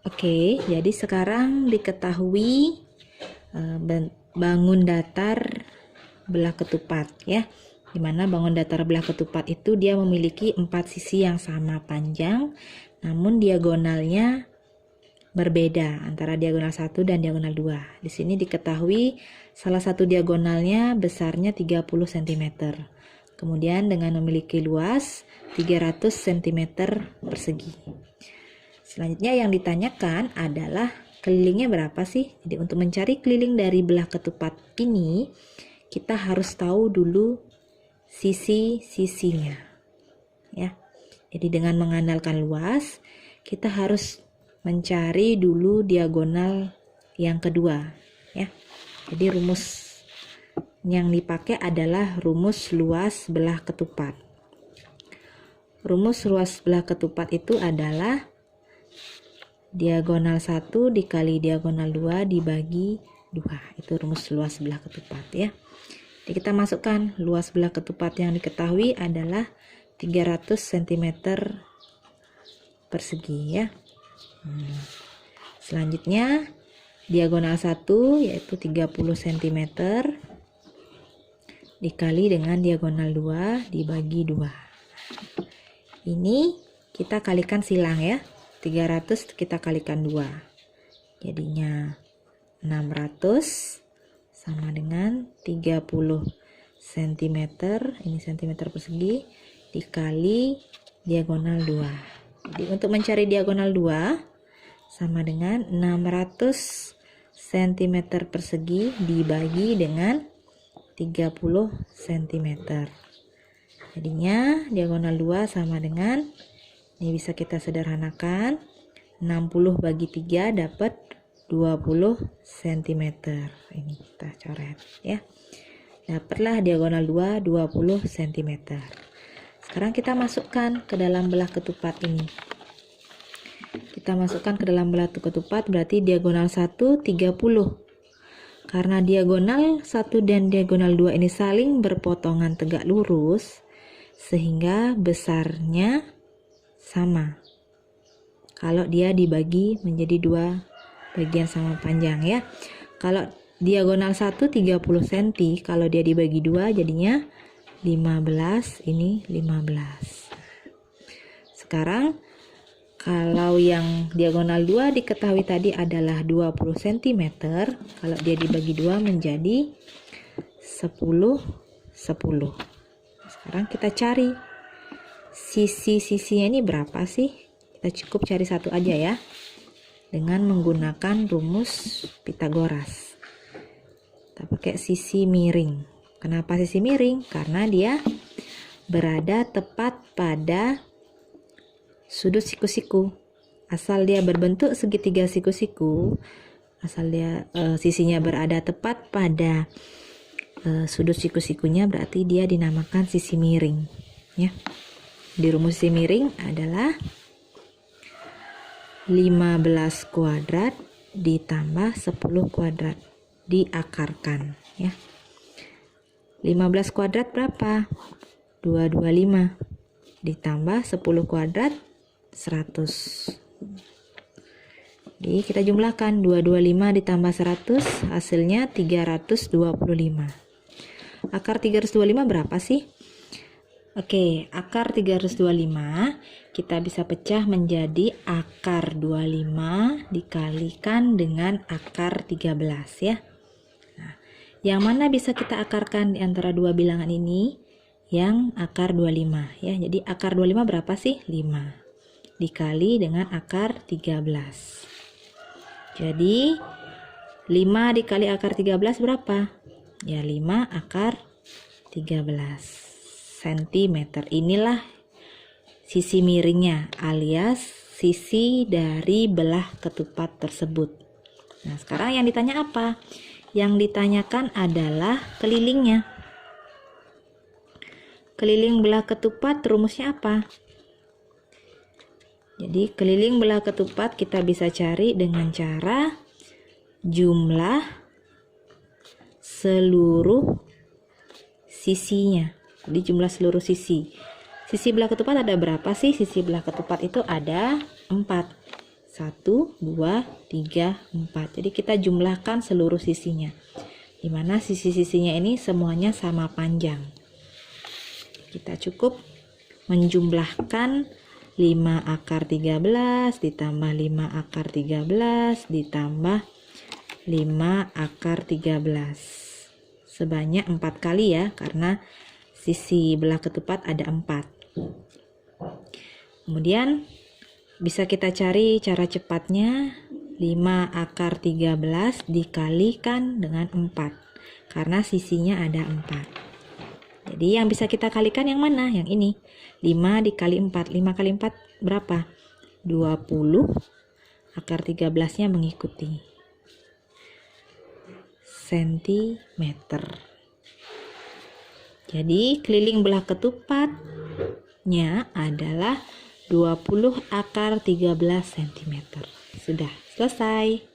Oke, jadi sekarang diketahui bangun datar belah ketupat ya. Dimana bangun datar belah ketupat itu dia memiliki 4 sisi yang sama panjang, namun diagonalnya berbeda antara diagonal 1 dan diagonal 2. Di sini diketahui salah satu diagonalnya besarnya 30 cm. Kemudian dengan memiliki luas 300 cm persegi. Selanjutnya yang ditanyakan adalah kelilingnya berapa sih? Jadi untuk mencari keliling dari belah ketupat ini, kita harus tahu dulu sisi-sisinya. Ya. Jadi dengan mengandalkan luas, kita harus mencari dulu diagonal yang kedua, ya. Jadi rumus yang dipakai adalah rumus luas belah ketupat. Rumus luas belah ketupat itu adalah diagonal 1 dikali diagonal 2 dibagi 2. Itu rumus luas belah ketupat ya. Jadi kita masukkan luas belah ketupat yang diketahui adalah 300 cm persegi ya. Selanjutnya diagonal 1 yaitu 30 cm dikali dengan diagonal 2 dibagi 2. Ini kita kalikan silang ya. 300 kita kalikan 2. Jadinya 600 sama dengan 30 cm, ini cm persegi dikali diagonal 2. Jadi untuk mencari diagonal 2 sama dengan 600 cm persegi dibagi dengan 30 cm. Jadinya diagonal 2 sama dengan, ini bisa kita sederhanakan, 60 bagi 3 dapat 20 cm. Ini kita coret ya. Dapatlah diagonal 2 20 cm. Sekarang kita masukkan ke dalam belah ketupat ini. Kita masukkan ke dalam belah ketupat berarti diagonal 1 30. Karena diagonal 1 dan diagonal 2 ini saling berpotongan tegak lurus, sehingga besarnya sama kalau dia dibagi menjadi 2 bagian sama panjang ya. Kalau diagonal 1 30 cm, kalau dia dibagi 2 jadinya 15, ini 15. Sekarang kalau yang diagonal 2 diketahui tadi adalah 20 cm, kalau dia dibagi 2 menjadi 10 10. Sekarang kita cari sisi-sisinya ini berapa sih? Kita cukup cari satu aja ya, dengan menggunakan rumus Pitagoras. Kita pakai sisi miring. Kenapa sisi miring? Karena dia berada tepat pada sudut siku-siku. Asal dia berbentuk segitiga siku-siku, asal dia sisinya berada tepat pada sudut siku-sikunya, berarti dia dinamakan sisi miring ya. Di rumus sisi miring adalah 15 kuadrat ditambah 10 kuadrat diakarkan ya. 15 kuadrat berapa? 225 ditambah 10 kuadrat 100. Jadi kita jumlahkan 225 ditambah 100 hasilnya 325. Akar 325 berapa sih? Oke, akar 325 kita bisa pecah menjadi akar 25 dikalikan dengan akar 13 ya. Nah, yang mana bisa kita akarkan di antara dua bilangan ini? Yang akar 25 ya. Jadi akar 25 berapa sih? 5 dikali dengan akar 13. Jadi 5 dikali akar 13 berapa? Ya 5 akar 13 cm. Inilah sisi miringnya alias sisi dari belah ketupat tersebut. Nah, sekarang yang ditanya apa? Yang ditanyakan adalah kelilingnya. Keliling belah ketupat rumusnya apa? Jadi keliling belah ketupat kita bisa cari dengan cara jumlah seluruh sisinya. Jadi jumlah seluruh sisi. Sisi belah ketupat ada berapa sih? Sisi belah ketupat itu ada 4. 1, 2, 3, 4. Jadi kita jumlahkan seluruh sisinya. Dimana sisi-sisinya ini semuanya sama panjang. Kita cukup menjumlahkan 5 akar 13 ditambah 5 akar 13 ditambah 5 akar 13 sebanyak 4 kali ya, karena sisi belah ketupat ada 4. Kemudian bisa kita cari cara cepatnya. 5 akar 13 dikalikan dengan 4 karena sisinya ada 4. Jadi yang bisa kita kalikan yang mana? Yang ini. 5 dikali 4. 5 kali 4 berapa? 20. Akar 13-nya mengikuti. Sentimeter. Jadi keliling belah ketupatnya adalah 20 akar 13 cm. Sudah selesai.